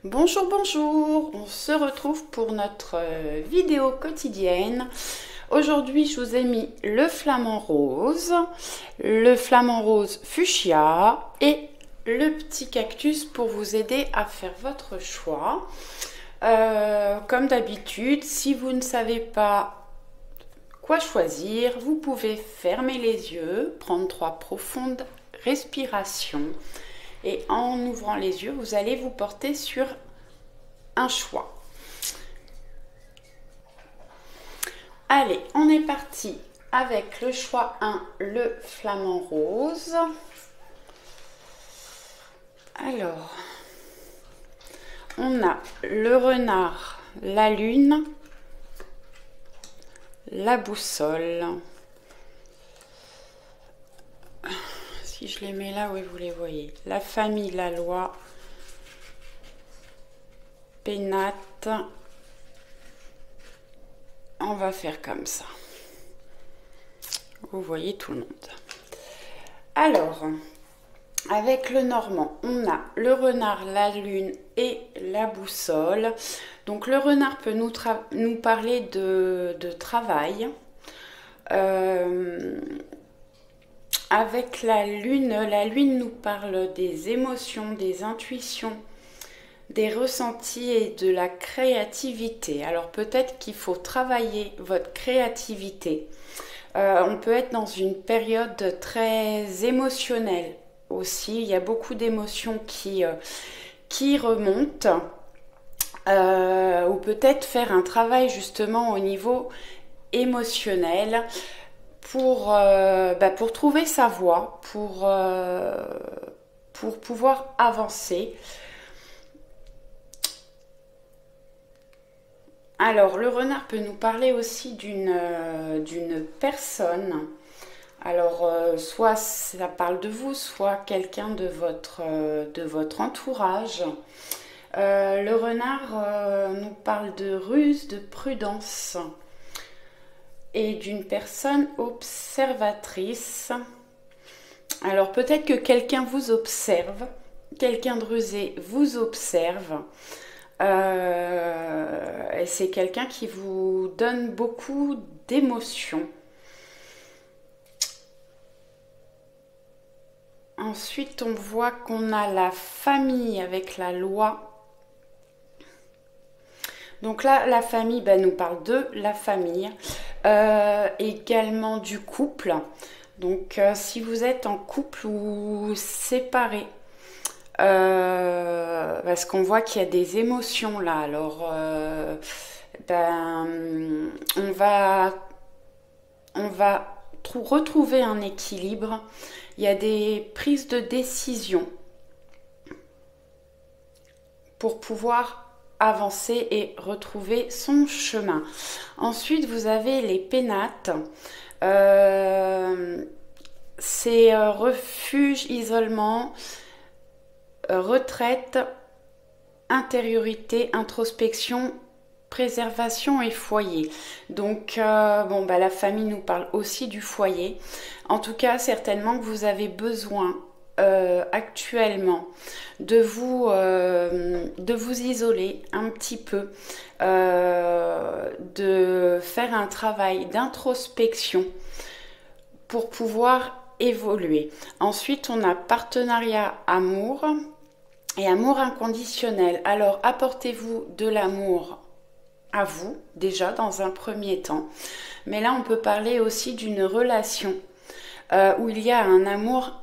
Bonjour, bonjour, on se retrouve pour notre vidéo quotidienne. Aujourd'hui, je vous ai mis le flamant rose fuchsia et le petit cactus pour vous aider à faire votre choix. Comme d'habitude, si vous ne savez pas quoi choisir, vous pouvez fermer les yeux, prendre 3 profondes respirations. Et en ouvrant les yeux, vous allez vous porter sur un choix. Allez, on est parti avec le choix 1, le flamant rose. Alors, on a le renard, la lune, la boussole. Si je les mets là, oui, vous les voyez. La famille, la loi, pénate. On va faire comme ça. Vous voyez tout le monde. Alors, avec le normand, on a le renard, la lune et la boussole. Donc le renard peut nous parler de travail. Avec la lune nous parle des émotions, des intuitions, des ressentis et de la créativité. Alors peut-être qu'il faut travailler votre créativité. On peut être dans une période très émotionnelle aussi. Il y a beaucoup d'émotions qui remontent. Ou peut-être faire un travail justement au niveau émotionnel pour trouver sa voie, pour pouvoir avancer. Alors, le renard peut nous parler aussi d'une personne. Alors, soit ça parle de vous, soit quelqu'un de votre entourage. Le renard nous parle de ruse, de prudence et d'une personne observatrice. Alors, peut-être que quelqu'un vous observe, quelqu'un de rusé vous observe. Et c'est quelqu'un qui vous donne beaucoup d'émotions. Ensuite, on voit qu'on a la famille avec la loi. Donc là, la famille nous parle de la famille, également du couple. Donc si vous êtes en couple ou séparé, parce qu'on voit qu'il y a des émotions là. Alors, on va retrouver un équilibre. Il y a des prises de décision pour pouvoir avancer et retrouver son chemin. Ensuite, vous avez les pénates. C'est refuge, isolement, retraite, intériorité, introspection, préservation et foyer. Donc la famille nous parle aussi du foyer. En tout cas, certainement que vous avez besoin actuellement de vous isoler un petit peu, de faire un travail d'introspection pour pouvoir évoluer. Ensuite, on a partenariat amour et amour inconditionnel. Alors, apportez-vous de l'amour à vous, déjà dans un premier temps. Mais là, on peut parler aussi d'une relation où il y a un amour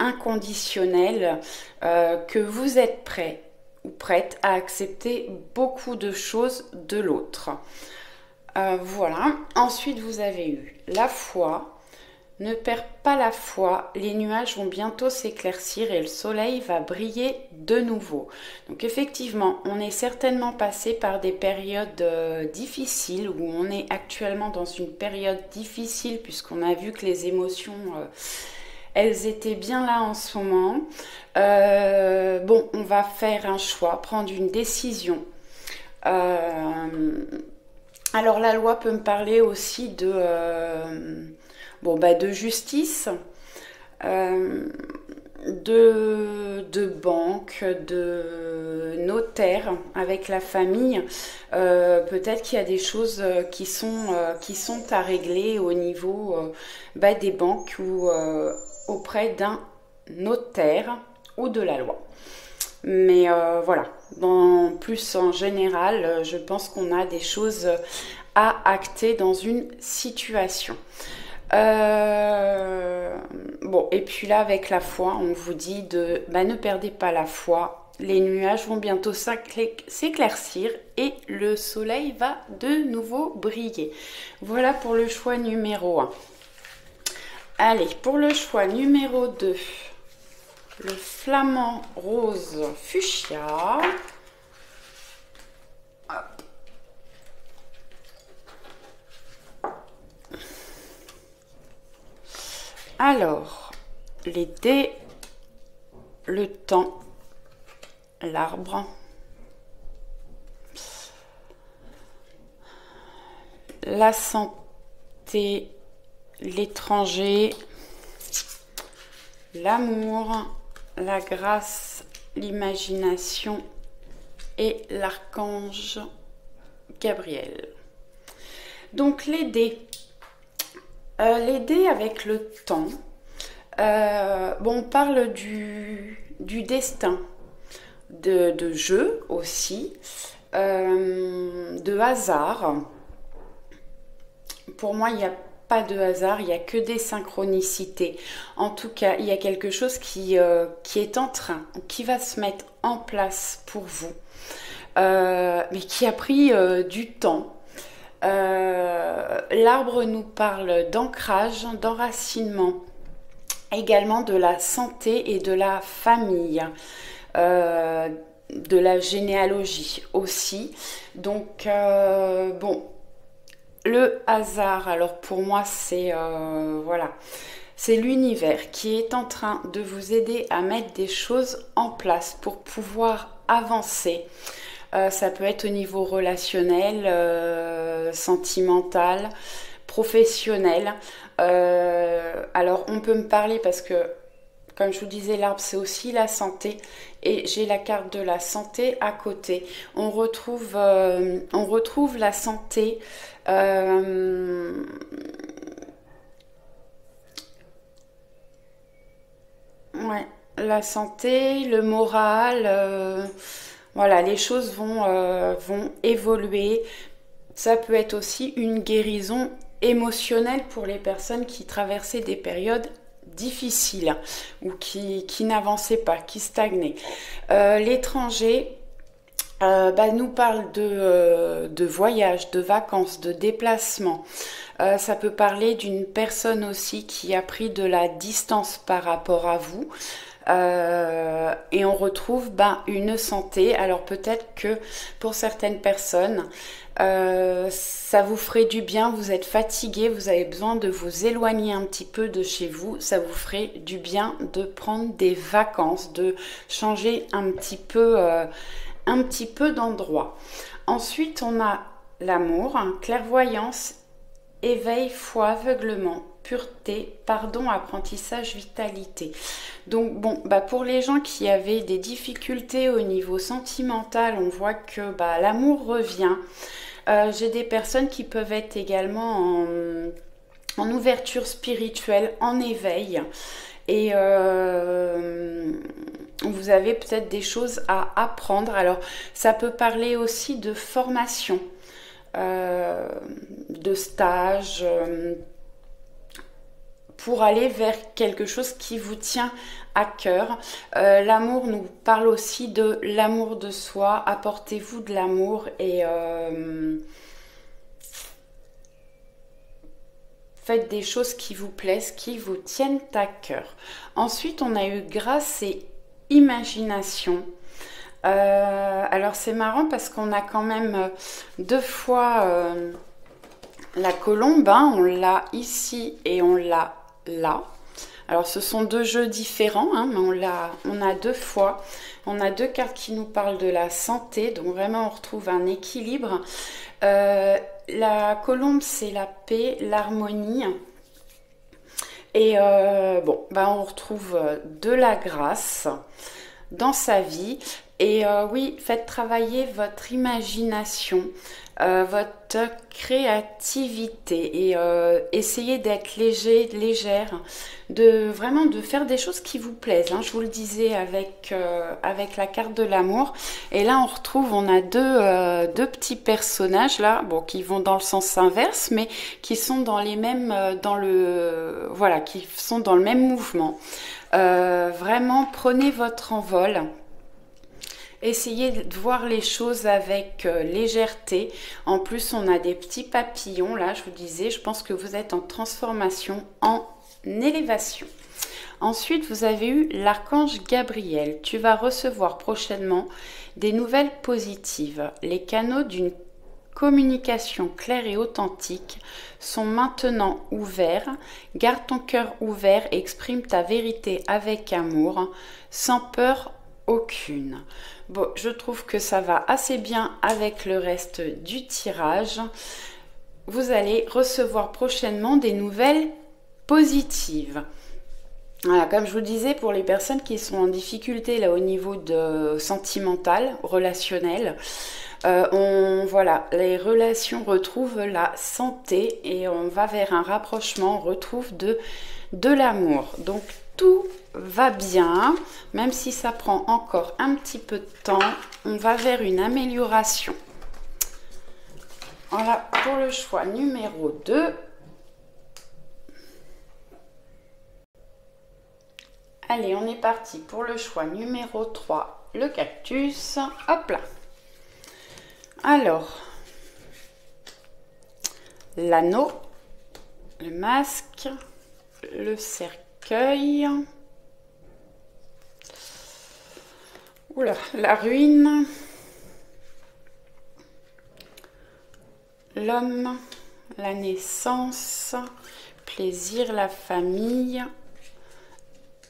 inconditionnel, que vous êtes prêt ou prête à accepter beaucoup de choses de l'autre. Voilà. Ensuite, vous avez eu la foi. Ne perds pas la foi, les nuages vont bientôt s'éclaircir et le soleil va briller de nouveau. Donc effectivement, on est certainement passé par des périodes difficiles, où on est actuellement dans une période difficile puisqu'on a vu que les émotions, elles étaient bien là en ce moment. On va faire un choix, prendre une décision. Alors la loi peut me parler aussi de justice, de banque, de notaire avec la famille. Peut-être qu'il y a des choses qui sont à régler au niveau des banques ou auprès d'un notaire ou de la loi. Mais voilà, plus en général, je pense qu'on a des choses à acter dans une situation. Bon, et puis là, avec la foi, on vous dit ne perdez pas la foi. Les nuages vont bientôt s'éclaircir et le soleil va de nouveau briller. Voilà pour le choix numéro 1. Allez, pour le choix numéro 2, le flamant rose fuchsia. Hop. Alors, les dés, le temps, l'arbre, la santé, l'étranger, l'amour, la grâce, l'imagination et l'archange Gabriel. Donc les dés. Les dés avec le temps, on parle du destin, de jeu aussi, de hasard. Pour moi, il n'y a pas de hasard, il n'y a que des synchronicités. En tout cas, il y a quelque chose qui est en train, qui va se mettre en place pour vous, mais qui a pris du temps. L'arbre nous parle d'ancrage, d'enracinement, également de la santé et de la famille, de la généalogie aussi. Donc, le hasard, alors pour moi, c'est c'est l'univers qui est en train de vous aider à mettre des choses en place pour pouvoir avancer. Ça peut être au niveau relationnel, sentimental, professionnel. Alors on peut me parler parce que, comme je vous disais, l'arbre c'est aussi la santé et j'ai la carte de la santé à côté. On retrouve la santé. Ouais, la santé, le moral. Voilà, les choses vont évoluer. Ça peut être aussi une guérison émotionnelle pour les personnes qui traversaient des périodes difficiles ou qui n'avançaient pas, qui stagnaient. L'étranger nous parle de voyage, de vacances, de déplacement. Ça peut parler d'une personne aussi qui a pris de la distance par rapport à vous. Et on retrouve une santé. Alors peut-être que pour certaines personnes ça vous ferait du bien, vous êtes fatigué, vous avez besoin de vous éloigner un petit peu de chez vous, ça vous ferait du bien de prendre des vacances, de changer un petit peu d'endroit. Ensuite on a l'amour, clairvoyance, éveil, foi, aveuglement, pureté, pardon, apprentissage, vitalité. Donc pour les gens qui avaient des difficultés au niveau sentimental, on voit que l'amour revient. J'ai des personnes qui peuvent être également en ouverture spirituelle, en éveil. Et vous avez peut-être des choses à apprendre. Alors ça peut parler aussi de formation, de stage, pour aller vers quelque chose qui vous tient à cœur. L'amour nous parle aussi de l'amour de soi. Apportez-vous de l'amour et faites des choses qui vous plaisent, qui vous tiennent à cœur. Ensuite, on a eu grâce et imagination. Alors c'est marrant parce qu'on a quand même deux fois la colombe, on l'a ici et on l'a là. Alors ce sont deux jeux différents, mais on a deux fois. On a deux cartes qui nous parlent de la santé, donc vraiment on retrouve un équilibre. La colombe, c'est la paix, l'harmonie. Et bon, bah, on retrouve de la grâce dans sa vie. Et oui, faites travailler votre imagination, votre créativité et essayez d'être léger, légère, de vraiment de faire des choses qui vous plaisent. Hein. Je vous le disais avec la carte de l'amour. Et là, on a deux petits personnages là, bon, qui vont dans le sens inverse, mais qui sont dans les mêmes, voilà, qui sont dans le même mouvement. Vraiment, prenez votre envol. Essayez de voir les choses avec légèreté. En plus, on a des petits papillons. Là, je vous disais, je pense que vous êtes en transformation, en élévation. Ensuite, vous avez eu l'archange Gabriel. Tu vas recevoir prochainement des nouvelles positives. Les canaux d'une communication claire et authentique sont maintenant ouverts. Garde ton cœur ouvert et exprime ta vérité avec amour, sans peur aucune. Bon, je trouve que ça va assez bien avec le reste du tirage. Vous allez recevoir prochainement des nouvelles positives. Voilà, comme je vous disais, pour les personnes qui sont en difficulté là au niveau de sentimental, relationnel, voilà, les relations retrouvent la santé et on va vers un rapprochement, on retrouve de l'amour. Donc tout va bien, même si ça prend encore un petit peu de temps, on va vers une amélioration. Voilà pour le choix numéro 2. Allez, on est parti pour le choix numéro 3, le cactus. Hop là. Alors, l'anneau, le masque, le cercueil. Oula, la ruine. L'homme, la naissance, plaisir, la famille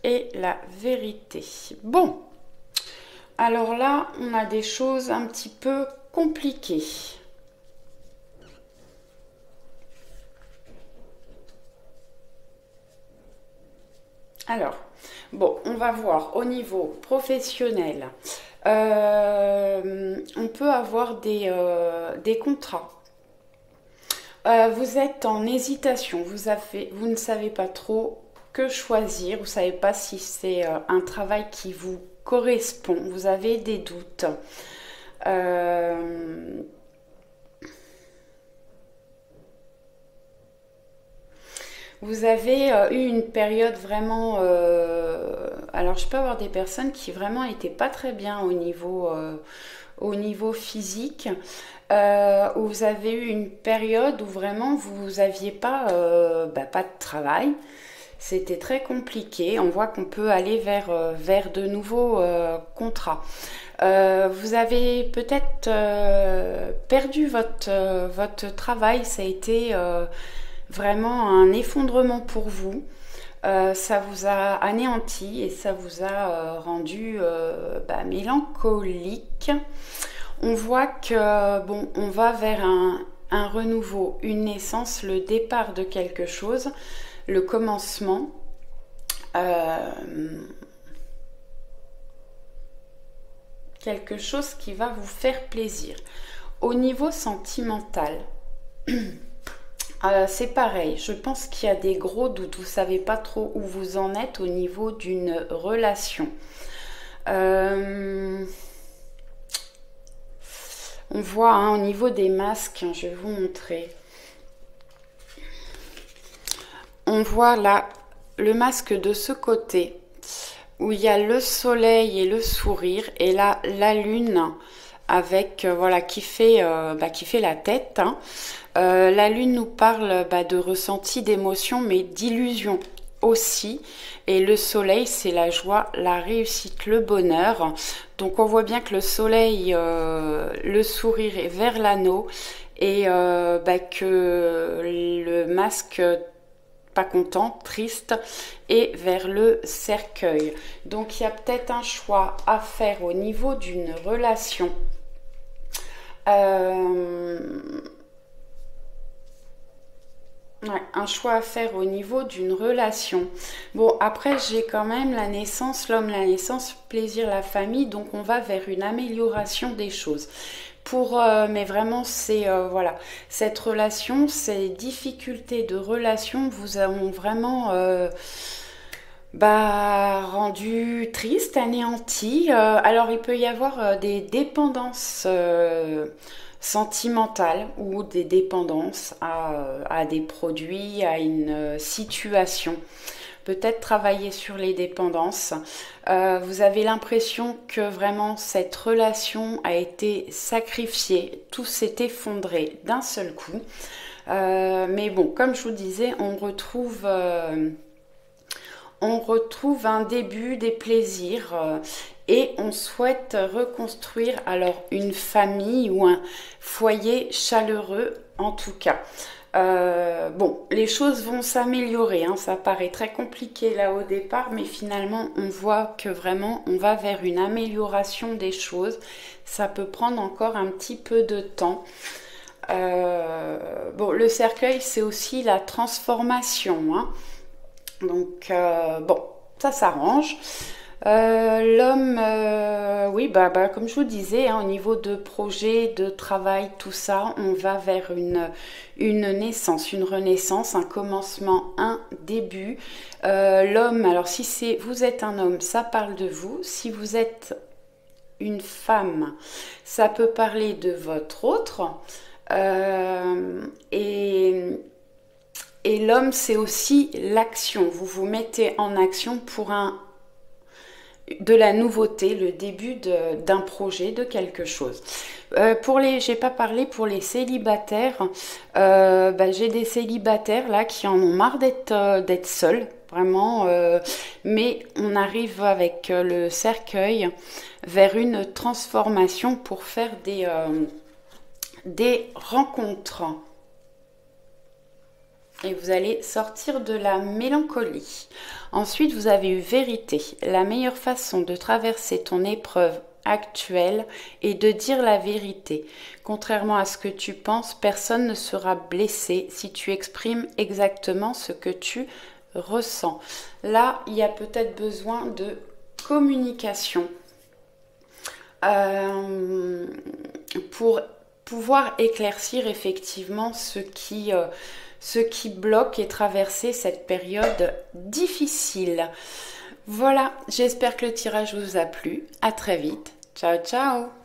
et la vérité. Bon, alors là, on a des choses un petit peu compliquées. Alors, bon, on va voir au niveau professionnel. On peut avoir des contrats. Vous êtes en hésitation, vous ne savez pas trop que choisir, vous ne savez pas si c'est un travail qui vous correspond, vous avez des doutes. Vous avez eu une période vraiment... alors, je peux avoir des personnes qui vraiment n'étaient pas très bien au niveau physique. Où vous avez eu une période où vraiment vous n'aviez pas de travail. C'était très compliqué. On voit qu'on peut aller vers de nouveaux contrats. Vous avez peut-être perdu votre travail. Ça a été vraiment un effondrement pour vous. Ça vous a anéanti et ça vous a rendu mélancolique. On voit que bon, on va vers un renouveau, une naissance, le départ de quelque chose, le commencement. Quelque chose qui va vous faire plaisir. Au niveau sentimental, c'est pareil. Je pense qu'il y a des gros doutes. Vous ne savez pas trop où vous en êtes au niveau d'une relation. On voit au niveau des masques, je vais vous montrer. On voit là le masque de ce côté où il y a le soleil et le sourire et là la lune avec qui fait la tête. Hein. La lune nous parle de ressenti, d'émotion, mais d'illusion aussi. Et le soleil, c'est la joie, la réussite, le bonheur. Donc on voit bien que le soleil, le sourire est vers l'anneau et que le masque pas content, triste, et vers le cercueil. Donc il y a peut-être un choix à faire au niveau d'une relation. Ouais, un choix à faire au niveau d'une relation. Bon, après, j'ai quand même la naissance, l'homme, la naissance, plaisir, la famille, donc on va vers une amélioration des choses. Mais vraiment, c'est voilà, cette relation, ces difficultés de relation vous ont vraiment rendu triste, anéanti. Alors, il peut y avoir des dépendances sentimentales ou des dépendances à des produits, à une situation. Peut-être travailler sur les dépendances. Vous avez l'impression que vraiment cette relation a été sacrifiée, tout s'est effondré d'un seul coup. Mais bon, comme je vous disais, on retrouve un début, des plaisirs et on souhaite reconstruire alors une famille ou un foyer chaleureux en tout cas. Bon, les choses vont s'améliorer, hein, ça paraît très compliqué là au départ, mais finalement on voit que vraiment on va vers une amélioration des choses. Ça peut prendre encore un petit peu de temps. Bon, le cercueil c'est aussi la transformation, hein. Donc, bon, ça s'arrange. L'homme, oui, comme je vous disais, hein, au niveau de projet, de travail, tout ça, on va vers une naissance, une renaissance, un commencement, un début. L'homme, alors si vous êtes un homme, ça parle de vous. Si vous êtes une femme, ça peut parler de votre autre. Et l'homme, c'est aussi l'action. Vous vous mettez en action pour de la nouveauté, le début d'un projet, de quelque chose. J'ai pas parlé pour les célibataires. J'ai des célibataires là qui en ont marre d'être seuls, vraiment. Mais on arrive avec le cercueil vers une transformation pour faire des rencontres. Et vous allez sortir de la mélancolie. Ensuite, vous avez eu vérité. La meilleure façon de traverser ton épreuve actuelle est de dire la vérité. Contrairement à ce que tu penses, personne ne sera blessé si tu exprimes exactement ce que tu ressens. Là, il y a peut-être besoin de communication pour pouvoir éclaircir effectivement ce qui bloque et traverser cette période difficile. Voilà, j'espère que le tirage vous a plu. À très vite. Ciao, ciao!